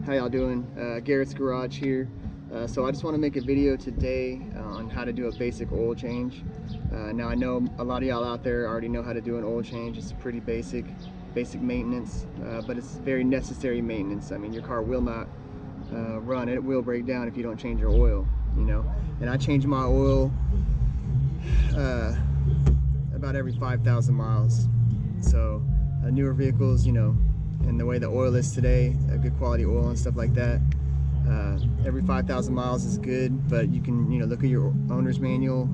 How y'all doing? Garrett's Garage here. So I just want to make a video today on how to do a basic oil change. Now I know a lot of y'all out there already know how to do an oil change. It's pretty basic maintenance, but it's very necessary maintenance. I mean, your car will not run, it will break down if you don't change your oil, you know. And I change my oil about every 5,000 miles. So newer vehicles, you know, and the way the oil is today, a good quality oil and stuff like that, every 5,000 miles is good. But you can, you know, look at your owner's manual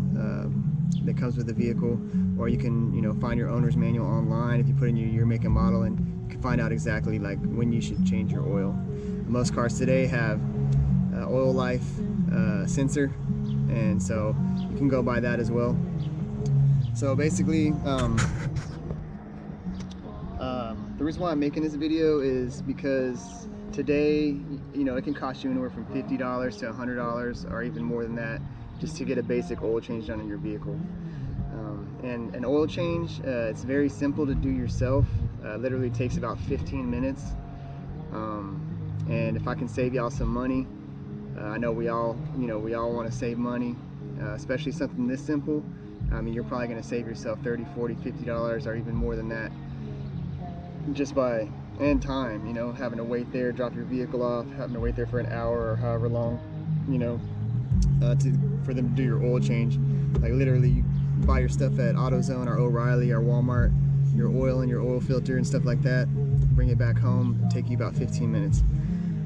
that comes with the vehicle, or you can, you know, find your owner's manual online if you put in your year, make, and model, and you can find out exactly like when you should change your oil. Most cars today have oil life sensor, and so you can go by that as well. So basically, the reason why I'm making this video is because today, you know, it can cost you anywhere from $50 to $100 or even more than that just to get a basic oil change done in your vehicle. And an oil change, it's very simple to do yourself. Literally takes about 15 minutes. And if I can save y'all some money, I know we all want to save money, especially something this simple. I mean, you're probably going to save yourself $30, $40, $50 or even more than that just by, and time, you know, having to wait there, drop your vehicle off, having to wait there for an hour or however long, you know, for them to do your oil change. Like literally, you buy your stuff at AutoZone or O'Reilly or Walmart, your oil and your oil filter and stuff like that, bring it back home, take you about 15 minutes.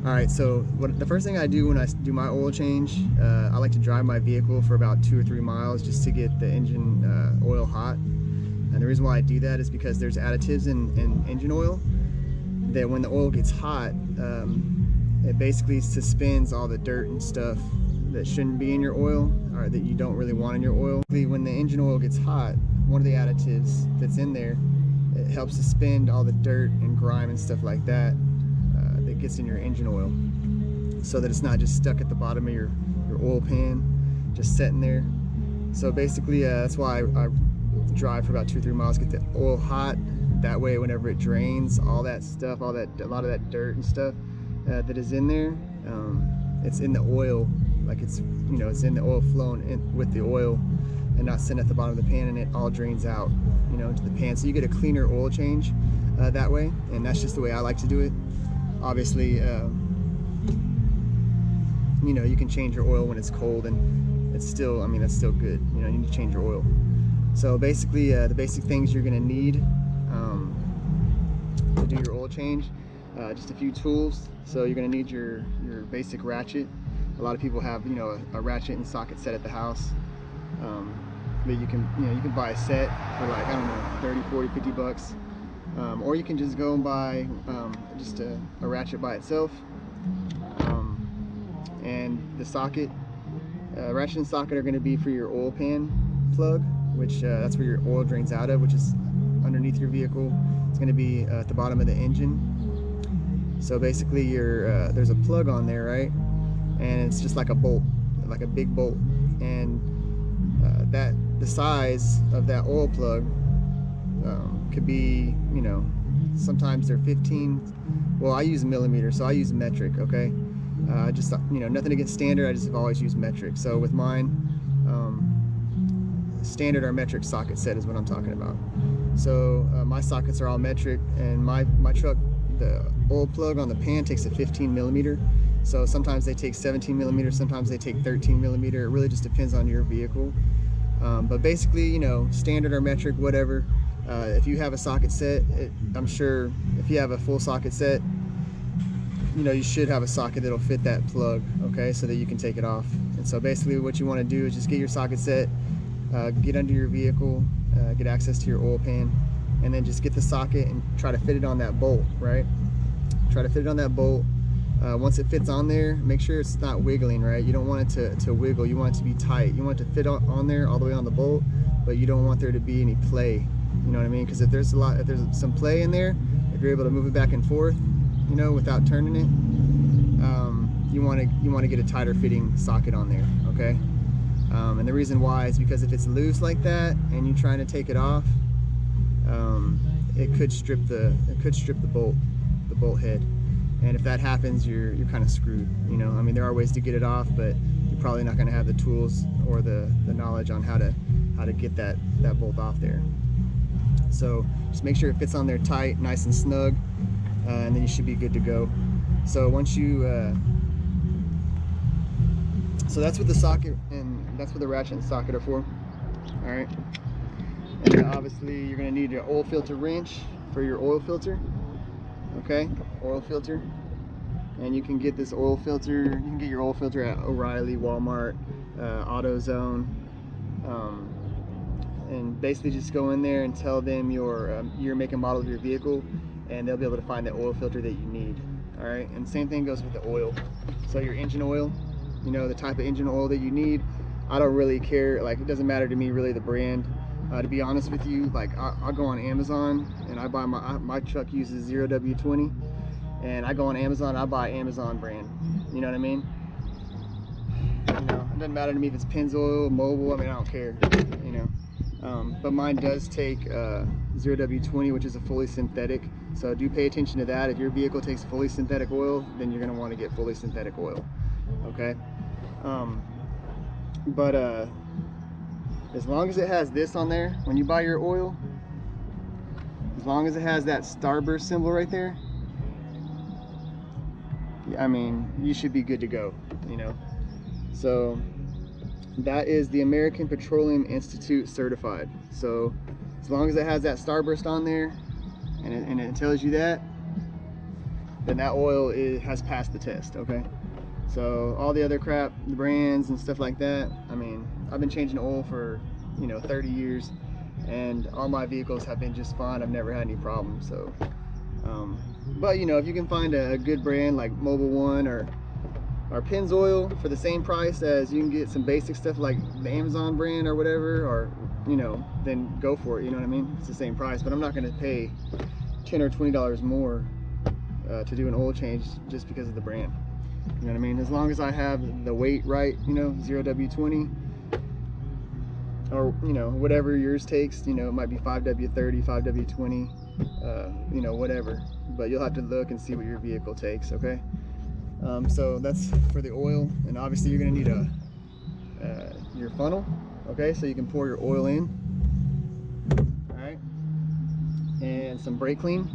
All right, so the first thing I do when I do my oil change, I like to drive my vehicle for about 2 or 3 miles just to get the engine oil hot. And the reason why I do that is because there's additives in engine oil that when the oil gets hot, it basically suspends all the dirt and stuff that shouldn't be in your oil or that you don't really want in your oil. When the engine oil gets hot, one of the additives that's in there, it helps suspend all the dirt and grime and stuff like that that gets in your engine oil, so that it's not just stuck at the bottom of your oil pan, just sitting there. So basically, that's why I drive for about 2 or 3 miles, get the oil hot. That way, whenever it drains, all that stuff, a lot of that dirt and stuff that is in there, it's in the oil, like it's, you know, it's in the oil flowing in with the oil and not sitting at the bottom of the pan, and it all drains out, you know, into the pan. So you get a cleaner oil change that way, and that's just the way I like to do it. Obviously, you know, you can change your oil when it's cold, and it's still, I mean, that's still good. You know, you need to change your oil. So basically, the basic things you're gonna need to do your oil change, just a few tools. So you're gonna need your basic ratchet. A lot of people have, you know, a ratchet and socket set at the house, but you can buy a set for like, I don't know, 30, 40, 50 bucks. Or you can just go and buy just a ratchet by itself, and the socket, ratchet and socket are going to be for your oil pan plug, which that's where your oil drains out of, which is underneath your vehicle. It's going to be at the bottom of the engine. So basically, there's a plug on there, right? And it's just like a bolt, like a big bolt, and the size of that oil plug could be, you know, sometimes they're 15. Well, I use millimeter, so I use metric. Okay, just, you know, nothing against standard. I just have always used metric. So with mine, standard or metric socket set is what I'm talking about. So my sockets are all metric, and my truck, the oil plug on the pan takes a 15 millimeter. So sometimes they take 17 millimeter, sometimes they take 13 millimeter. It really just depends on your vehicle. But basically, you know, standard or metric, whatever. If you have a socket set, I'm sure if you have a full socket set, you know, you should have a socket that'll fit that plug, okay, so that you can take it off. And so basically what you want to do is just get your socket set, get under your vehicle, get access to your oil pan, and then just get the socket and try to fit it on that bolt, right? Try to fit it on that bolt. Once it fits on there, make sure it's not wiggling, right? You don't want it to wiggle. You want it to be tight. You want it to fit on there all the way on the bolt, but you don't want there to be any play. You know what I mean? Because if there's some play in there, if you're able to move it back and forth, you know, without turning it, you want to get a tighter fitting socket on there, okay? And the reason why is because if it's loose like that and you're trying to take it off, it could strip the bolt head. and if that happens, you're kind of screwed. You know, I mean, there are ways to get it off, but you're probably not going to have the tools or the knowledge on how to get that bolt off there. So just make sure it fits on there tight, nice and snug, and then you should be good to go. So once you so that's what the socket and that's what the ratchet and socket are for. All right, and then obviously you're going to need your oil filter wrench for your oil filter. Okay, oil filter, and you can get this oil filter, you can get your oil filter at O'Reilly, Walmart, AutoZone, and basically just go in there and tell them your year, make, and model of your vehicle, and they'll be able to find the oil filter that you need. All right, and same thing goes with the oil. So your engine oil, you know, the type of engine oil that you need, I don't really care, like it doesn't matter to me really the brand. To be honest with you, like I'll go on Amazon and I buy my truck uses 0W20, and I go on Amazon, I buy Amazon brand. You know what I mean? You know, it doesn't matter to me if it's Pennzoil, Mobil. I mean, I don't care. You know, but mine does take 0W20, which is a fully synthetic. So do pay attention to that. If your vehicle takes fully synthetic oil, then you're going to want to get fully synthetic oil. Okay. As long as it has this on there, when you buy your oil, as long as it has that starburst symbol right there, I mean, you should be good to go, you know. So that is the American Petroleum Institute certified. So as long as it has that starburst on there and it tells you that, then that oil has passed the test, okay? So all the other crap, the brands and stuff like that, I mean, I've been changing oil for, you know, 30 years, and all my vehicles have been just fine. I've never had any problems. So, but you know, if you can find a good brand like Mobil One or Pennzoil for the same price as you can get some basic stuff like the Amazon brand or whatever, or you know, then go for it. You know what I mean? It's the same price, but I'm not going to pay $10 or $20 more to do an oil change just because of the brand. You know what I mean? As long as I have the weight right, you know, 0W20, or you know, whatever yours takes, you know, it might be 5W30, 5W20, you know, whatever, but you'll have to look and see what your vehicle takes. Okay, so that's for the oil, and obviously you're going to need your funnel, okay, so you can pour your oil in. All right, and some brake clean.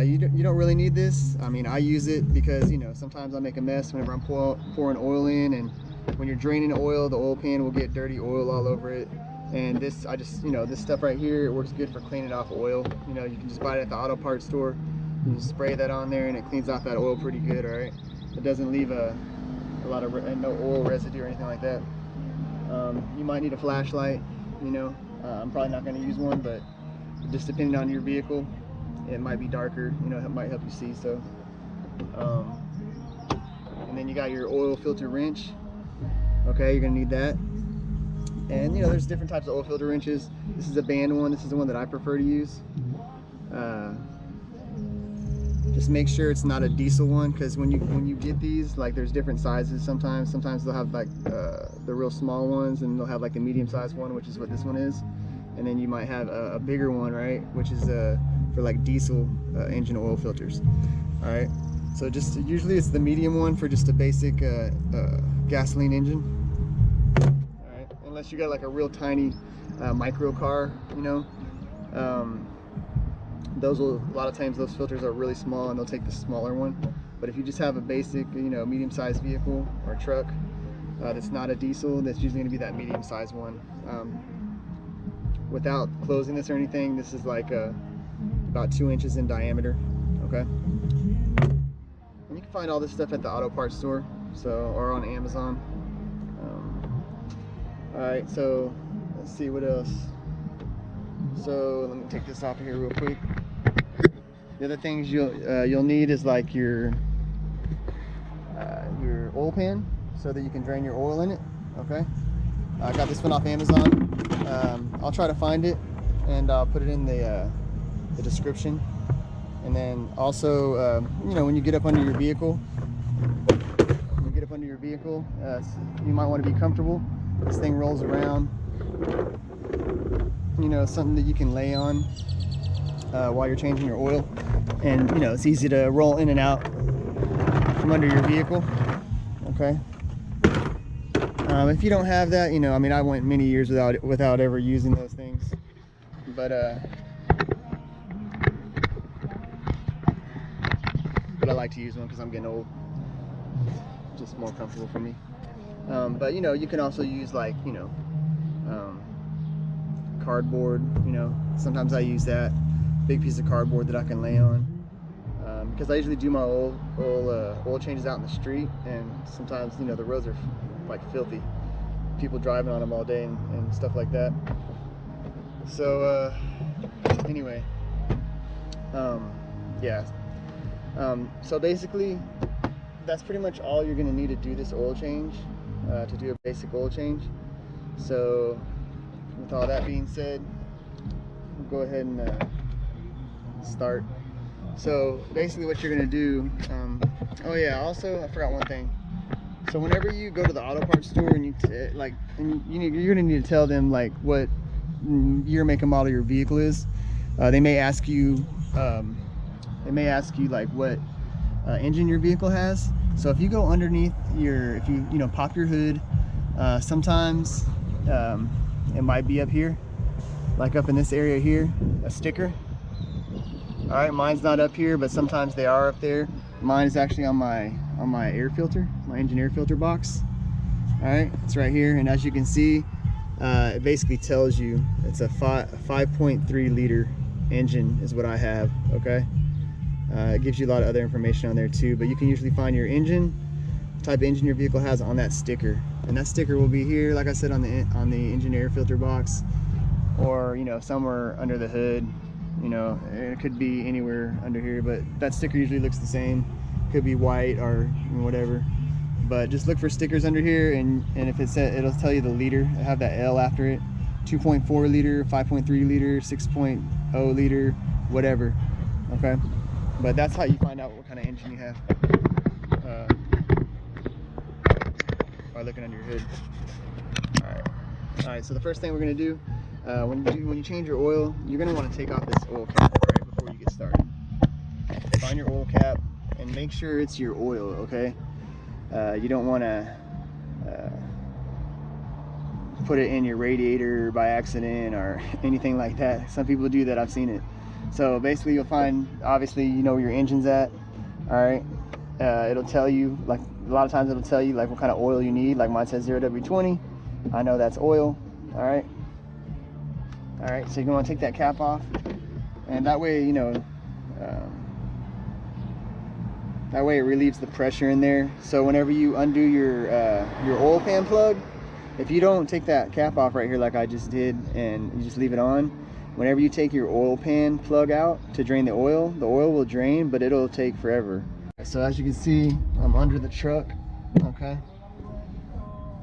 You don't really need this. I mean, I use it because, you know, sometimes I make a mess whenever I'm pouring oil in, and when you're draining oil, the oil pan will get dirty oil all over it. And this, you know, this stuff right here, it works good for cleaning off oil. You know, you can just buy it at the auto parts store. You just spray that on there and it cleans off that oil pretty good, all right? It doesn't leave a lot of no oil residue or anything like that. You might need a flashlight, you know. I'm probably not going to use one, but just depending on your vehicle, it might be darker, you know, it might help you see. So and then you got your oil filter wrench. Okay, you're gonna need that. And you know, there's different types of oil filter wrenches. This is a band one. This is the one that I prefer to use. Just make sure it's not a diesel one, because when you get these, like, there's different sizes. Sometimes they'll have like the real small ones, and they'll have like a medium sized one, which is what this one is. And then you might have a bigger one, right, which is for like diesel engine oil filters. All right, so just usually it's the medium one for just a basic gasoline engine. All right, unless you got like a real tiny micro car, you know, those will, a lot of times those filters are really small and they'll take the smaller one. But if you just have a basic, you know, medium-sized vehicle or truck that's not a diesel, that's usually going to be that medium-sized one. Without closing this or anything, this is like about 2 inches in diameter. Okay, and you can find all this stuff at the auto parts store, so, or on Amazon. All right, so let's see what else. So let me take this off of here real quick. The other things you'll need is like your oil pan, so that you can drain your oil in it. Okay, I got this one off Amazon. I'll try to find it and I'll put it in the description. And then also, you know, when you get up under your vehicle, you might want to be comfortable. This thing rolls around. You know, something that you can lay on while you're changing your oil, and you know, it's easy to roll in and out from under your vehicle. Okay. If you don't have that, you know, I mean, I went many years without ever using those things, but I like to use one because I'm getting old. Just more comfortable for me. But you know, you can also use, like, you know, cardboard. You know, sometimes I use that big piece of cardboard that I can lay on, because I usually do my oil changes out in the street, and sometimes, you know, the roads are like filthy, people driving on them all day and stuff like that. So anyway, yeah, so basically that's pretty much all you're gonna need to do this oil change, to do a basic oil change. So with all that being said, we'll go ahead and start. So basically what you're gonna do, oh yeah, also I forgot one thing. So whenever you go to the auto parts store and you're gonna need to tell them like what year, make, and model your vehicle is. They may ask you like what engine your vehicle has. So if you go underneath if you pop your hood, sometimes it might be up here, like up in this area here, a sticker. All right, mine's not up here, but sometimes they are up there. Mine is actually on my air filter, my engine air filter box. All right, it's right here, and as you can see, it basically tells you it's a 5.3 liter engine is what I have. Okay, it gives you a lot of other information on there too, but you can usually find your engine, type of engine your vehicle has, on that sticker, and that sticker will be here, like I said, on the engine air filter box, or, you know, somewhere under the hood. You know, it could be anywhere under here, but that sticker usually looks the same. Could be white or whatever, but just look for stickers under here, and if it says, it'll tell you the liter. It'll have that L after it. 2.4 liter, 5.3 liter, 6.0 liter, whatever. Okay, but that's how you find out what kind of engine you have, by looking under your hood. All right. So the first thing we're gonna do, when you change your oil, you're gonna want to take off this oil cap right before you get started. Find your oil cap and make sure it's your oil. Okay, you don't want to put it in your radiator by accident or anything like that. Some people do that, I've seen it. So basically you'll find, obviously, you know where your engine's at. All right, it'll tell you, like a lot of times it'll tell you like what kind of oil you need. Like mine says 0W20. I know that's oil. All right, so you're going to take that cap off, and that way, you know, that way it relieves the pressure in there. So whenever you undo your oil pan plug, if you don't take that cap off right here like I just did, and you just leave it on, whenever you take your oil pan plug out to drain the oil will drain, but it'll take forever. So as you can see, I'm under the truck, okay,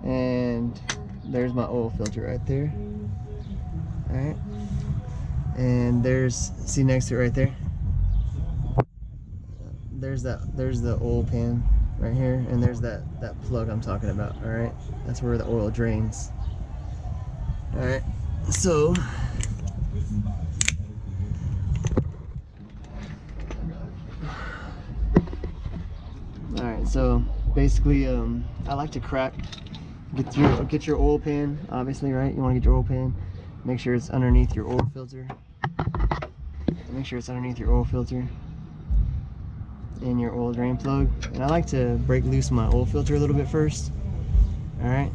and there's my oil filter right there. All right, and there's, see next to it right there, there's the oil pan right here, and there's that plug I'm talking about. All right, that's where the oil drains. All right, so so basically, I like to get your oil pan, obviously, right? You want to get your oil pan, make sure it's underneath your oil filter. Make sure it's underneath your oil filter and your oil drain plug. And I like to break loose my oil filter a little bit first. All right,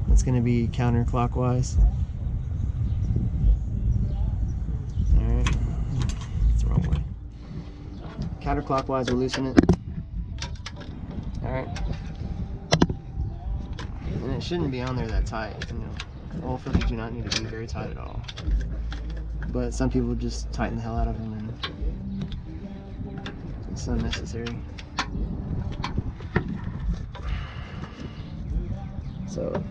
that's going to be counterclockwise. All right, that's the wrong way. Counterclockwise will loosen it. All right, and it shouldn't be on there that tight. You know, oil filters do not need to be very tight at all, but some people just tighten the hell out of them, and it's unnecessary. So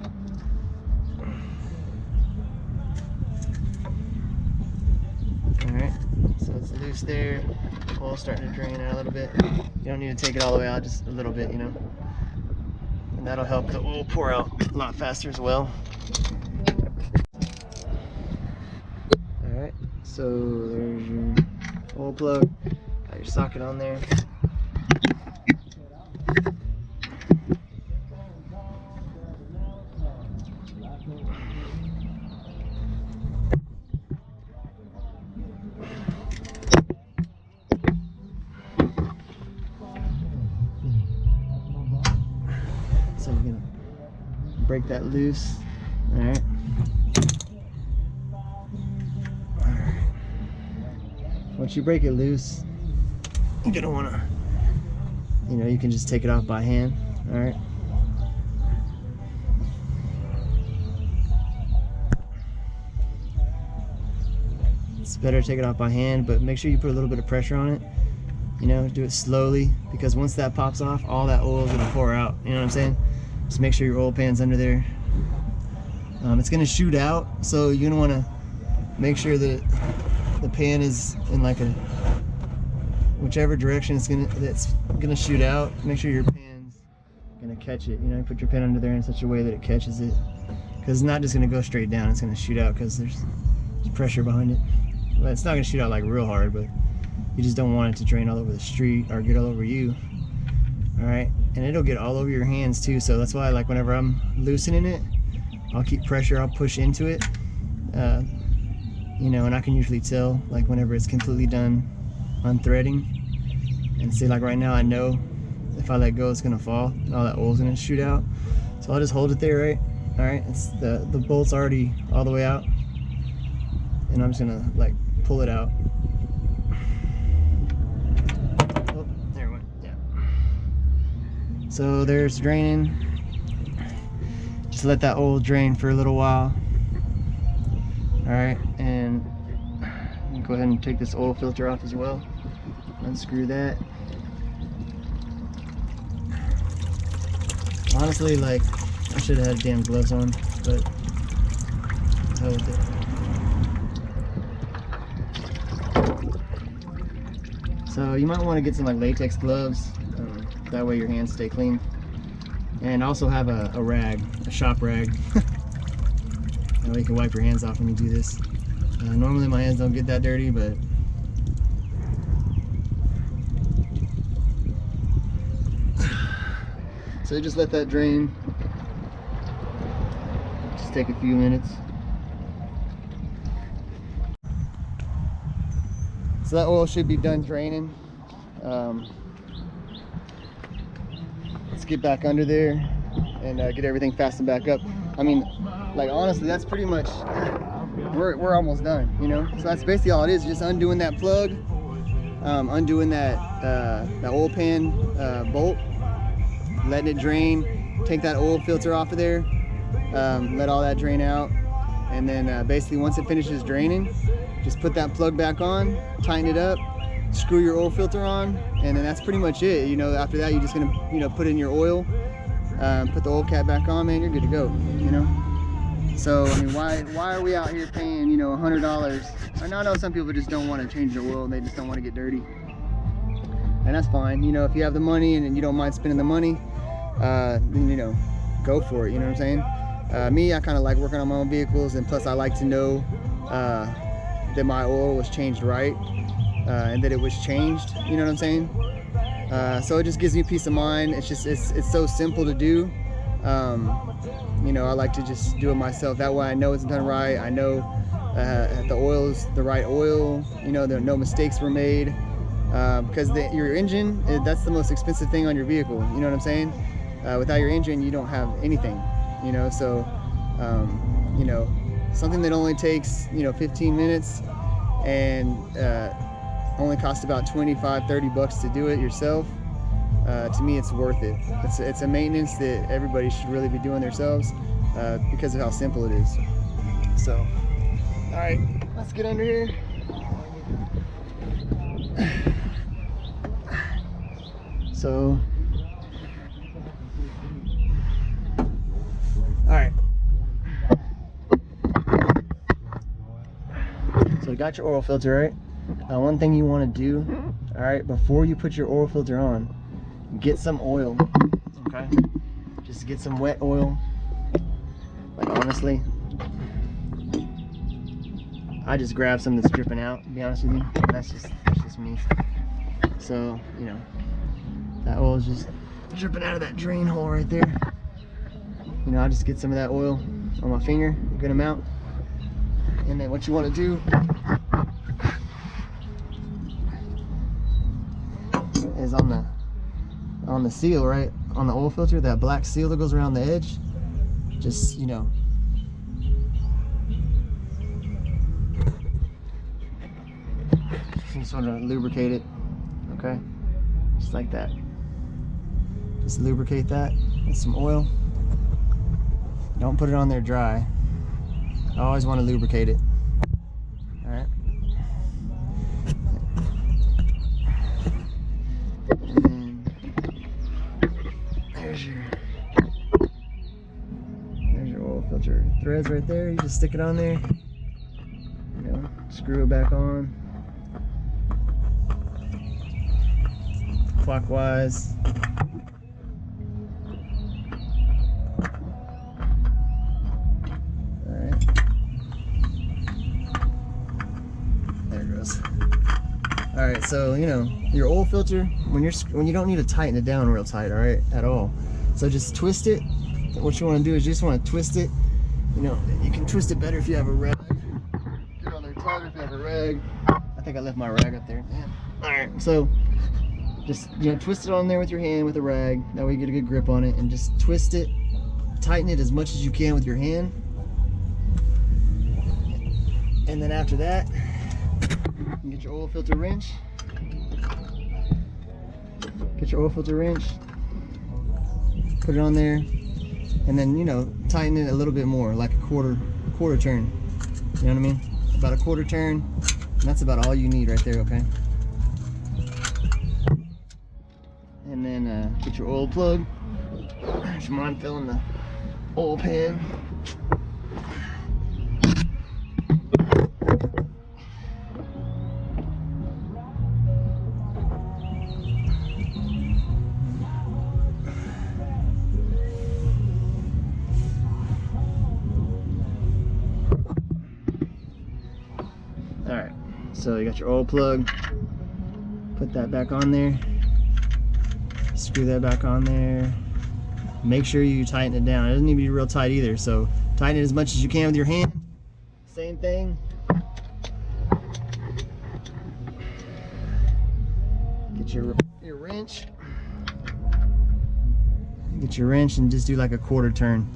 alright, so it's loose there. Oil's starting to drain out a little bit. You don't need to take it all the way out, just a little bit, you know. And that'll help the oil pour out a lot faster as well. Alright, so there's your oil plug. Got your socket on there. So you're gonna break that loose. All right. Once you break it loose, you're gonna wanna, you know, you can just take it off by hand. All right. It's better to take it off by hand, but make sure you put a little bit of pressure on it. You know, do it slowly, because once that pops off, all that oil is gonna pour out. You know what I'm saying? Just make sure your oil pan's under there. It's gonna shoot out, so you're gonna wanna make sure that the pan is in like a, whichever direction it's gonna shoot out. Make sure your pan's gonna catch it. You know, put your pan under there in such a way that it catches it, because it's not just gonna go straight down. It's gonna shoot out because there's pressure behind it. Well, it's not gonna shoot out like real hard, but you just don't want it to drain all over the street or get all over you. All right, and it'll get all over your hands too. So that's why, like, whenever I'm loosening it, I'll keep pressure. I'll push into it. You know, and I can usually tell, like, whenever it's completely done unthreading. And see, like right now, I know if I let go, it's gonna fall. And all that oil's gonna shoot out. So I'll just hold it there, right? All right, it's the bolt's already all the way out, and I'm just gonna like pull it out. Oh, there it went. Yeah. So there's draining. Just let that oil drain for a little while. All right, and go ahead and take this oil filter off as well. Unscrew that. Honestly, like, I should have had damn gloves on, but hell with it. So you might want to get some like latex gloves, that way your hands stay clean. And also have a rag, a shop rag. That way you can wipe your hands off when you do this. Normally my hands don't get that dirty, but so just let that drain. Just take a few minutes. So that oil should be done draining. Let's get back under there and get everything fastened back up. I mean, like, honestly, that's pretty much, we're almost done, you know? So that's basically all it is, just undoing that plug, undoing that oil pan bolt, letting it drain, take that oil filter off of there, let all that drain out, and then basically once it finishes draining, just put that plug back on, tighten it up, screw your oil filter on, and then that's pretty much it. You know, after that, you're just gonna, you know, put in your oil, put the oil cap back on, man, you're good to go, you know? So, I mean, why are we out here paying, you know, $100? I know some people just don't want to change their oil, they just don't want to get dirty. And that's fine, you know, if you have the money and you don't mind spending the money, then, you know, go for it, you know what I'm saying? Me, I kind of like working on my own vehicles, and plus I like to know that my oil was changed right, and that it was changed, you know what I'm saying? So it just gives me peace of mind. It's just, it's so simple to do. You know, I like to just do it myself. That way I know it's done right. I know the oil is the right oil, you know, there no mistakes were made. Because your engine, that's the most expensive thing on your vehicle, you know what I'm saying? Without your engine, you don't have anything, you know? So, you know, something that only takes, you know, 15 minutes and only costs about 25, 30 bucks to do it yourself. To me, it's worth it. It's a maintenance that everybody should really be doing themselves because of how simple it is. So, all right, let's get under here. So, all right. So you got your oil filter, right? One thing you want to do, all right, before you put your oil filter on, get some oil, okay? Just get some wet oil. Like, honestly, I just grab some that's dripping out, to be honest with you. That's just me. So, you know, that oil is just dripping out of that drain hole right there. You know, I just get some of that oil on my finger, a good amount. And then what you want to do is on the seal, right, on the oil filter, that black seal that goes around the edge, just, you know, just want to lubricate it, okay? Just like that. Just lubricate that with some oil. Don't put it on there dry. I always want to lubricate it. Alright. And then there's your oil filter threads right there. You just stick it on there. You know, screw it back on. Clockwise. Alright. There it goes. Alright, so you know, your oil filter, when you don't need to tighten it down real tight, alright, at all. So just twist it. What you want to do is you just want to twist it. You know, you can twist it better if you have a rag. Get on there tighter if you have a rag. I think I left my rag up there. Damn. Alright, so just, you know, twist it on there with your hand with a rag. That way you get a good grip on it, and just twist it. Tighten it as much as you can with your hand. And then after that, you get your oil filter wrench. Get your oil filter wrench. Put it on there, and then, you know, tighten it a little bit more, like a quarter turn. You know what I mean? About a quarter turn, and that's about all you need right there. Okay. And then get your oil plug. If you mind filling the oil pan. Alright, so you got your oil plug. Put that back on there. Screw that back on there. Make sure you tighten it down. It doesn't need to be real tight either, so tighten it as much as you can with your hand. Same thing. Get your wrench. Get your wrench and just do like a quarter turn.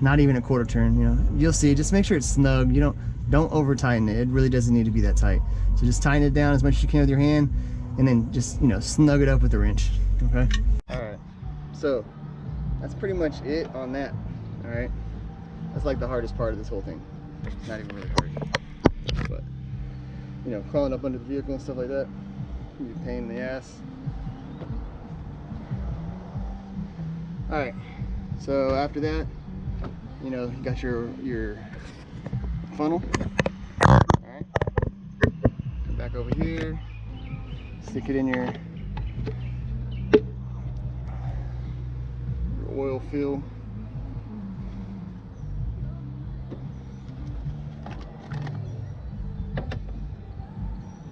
Not even a quarter turn, you know. You'll see, just make sure it's snug. You don't over tighten it. It really doesn't need to be that tight. So just tighten it down as much as you can with your hand, and then just, you know, snug it up with the wrench. Okay. Alright, so that's pretty much it on that. Alright, that's like the hardest part of this whole thing. Not even really hard, but you know, crawling up under the vehicle and stuff like that can be a pain in the ass. Alright, so after that, you know, you got your funnel. Alright, come back over here, stick it in your oil fill.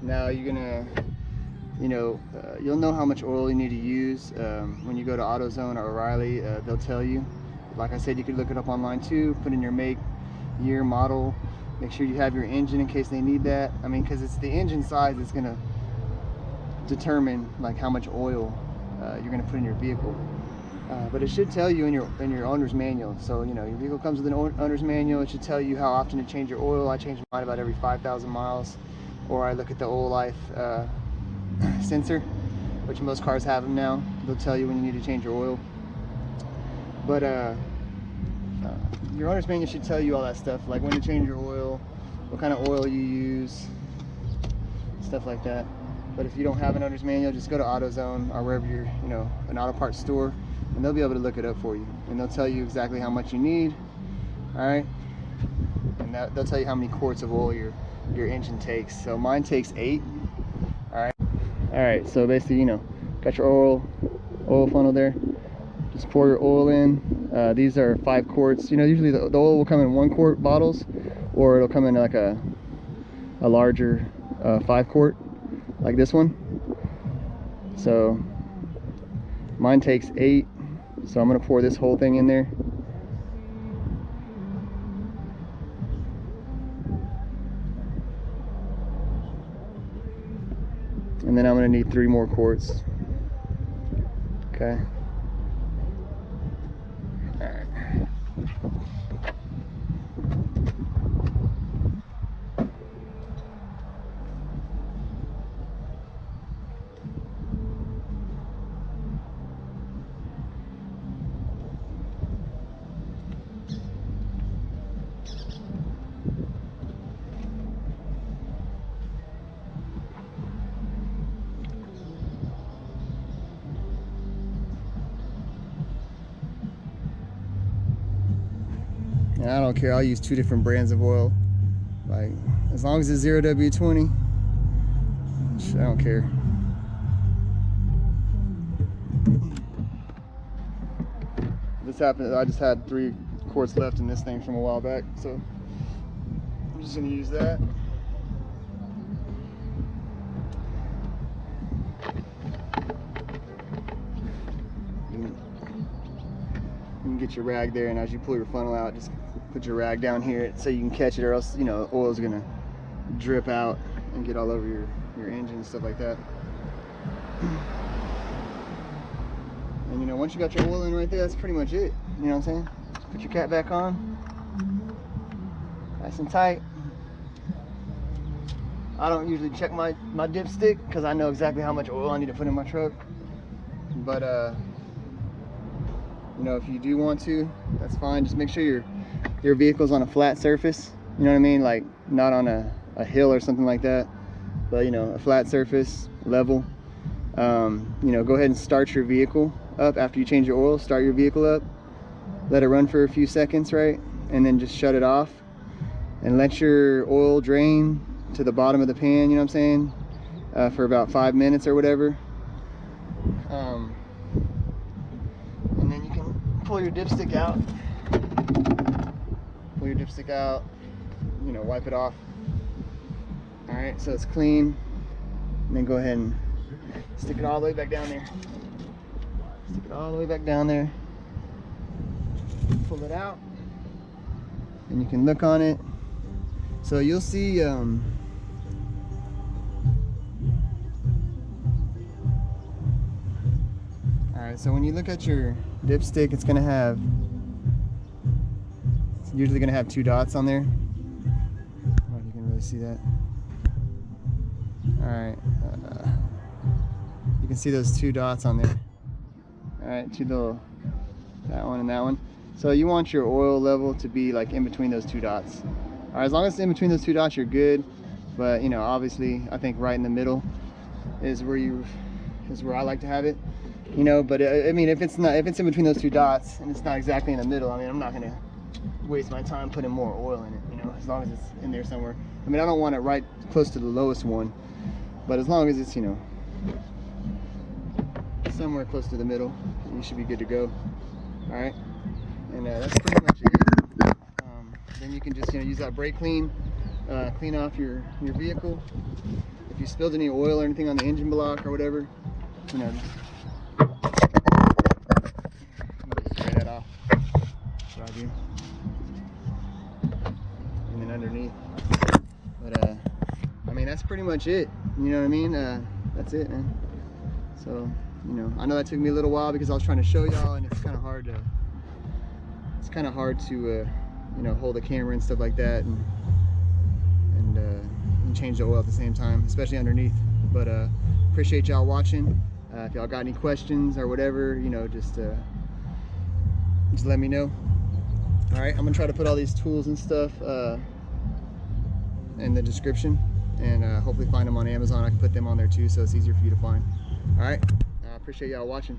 Now you're gonna, you know, you'll know how much oil you need to use when you go to AutoZone or O'Reilly. They'll tell you. Like I said, you could look it up online too. Put in your make, year, model. Make sure you have your engine in case they need that. I mean, because it's the engine size that's gonna determine like how much oil you're gonna put in your vehicle. But it should tell you in your owner's manual. So, you know, your vehicle comes with an owner's manual. It should tell you how often to change your oil. I change mine about every 5,000 miles. Or I look at the oil life sensor, which most cars have them now. They'll tell you when you need to change your oil. But your owner's manual should tell you all that stuff, like when to change your oil, what kind of oil you use, stuff like that. But if you don't have an owner's manual, just go to AutoZone or wherever you're, you know, an auto parts store, and they'll be able to look it up for you, and they'll tell you exactly how much you need. All right, and they'll tell you how many quarts of oil your engine takes. So mine takes 8. All right, so basically, you know, got your oil funnel there. Just pour your oil in. These are 5 quarts. You know, usually the oil will come in 1 quart bottles, or it'll come in like a larger 5 quart, like this one. So mine takes 8, so I'm gonna pour this whole thing in there. And then I'm gonna need 3 more quarts. Okay. And I don't care, I'll use 2 different brands of oil. Like, as long as it's 0W20, I don't care. This happened, I just had 3 quarts left in this thing from a while back, so I'm just gonna use that. You can get your rag there, and as you pull your funnel out, just put your rag down here so you can catch it, or else, you know, oil's gonna drip out and get all over your engine and stuff like that. And you know, once you got your oil in right there, that's pretty much it. You know what I'm saying? Just put your cap back on, nice and tight. I don't usually check my dipstick because I know exactly how much oil I need to put in my truck. But you know, if you do want to, that's fine. Just make sure your vehicle's on a flat surface. You know what I mean? Like not on a hill or something like that. But you know, a flat surface, level. You know, go ahead and start your vehicle up after you change your oil. Start your vehicle up, let it run for a few seconds, right? And then just shut it off and let your oil drain to the bottom of the pan, you know what I'm saying, for about 5 minutes or whatever. And then you can pull your dipstick out. Pull your dipstick out, you know, wipe it off. All right, so it's clean. And then go ahead and stick it all the way back down there. Stick it all the way back down there. Pull it out, and you can look on it. So you'll see. Alright, so when you look at your dipstick, it's usually gonna have 2 dots on there. I don't know if you can really see that. Alright, you can see those 2 dots on there. Alright, 2 little, that one and that one. So you want your oil level to be like in between those 2 dots. Alright, as long as it's in between those 2 dots, you're good. But you know, obviously, I think right in the middle is where I like to have it. You know, but I mean, if it's in between those 2 dots and it's not exactly in the middle, I mean, I'm not gonna waste my time putting more oil in it. You know, as long as it's in there somewhere. I mean, I don't want it right close to the lowest one, but as long as it's, you know, somewhere close to the middle, you should be good to go. All right, and that's pretty much it. Then you can just, you know, use that brake clean, clean off your vehicle. If you spilled any oil or anything on the engine block or whatever, you know, just spray that off. That's what I do. And then underneath. But I mean, that's pretty much it. You know what I mean? That's it, man. So, you know, I know that took me a little while because I was trying to show y'all, and it's kind of hard to you know, hold the camera and stuff like that, and change the oil at the same time, especially underneath. But appreciate y'all watching. If y'all got any questions or whatever, you know, just let me know. All right, I'm gonna try to put all these tools and stuff in the description, and hopefully find them on Amazon. I can put them on there too, so it's easier for you to find. All right, I appreciate y'all watching.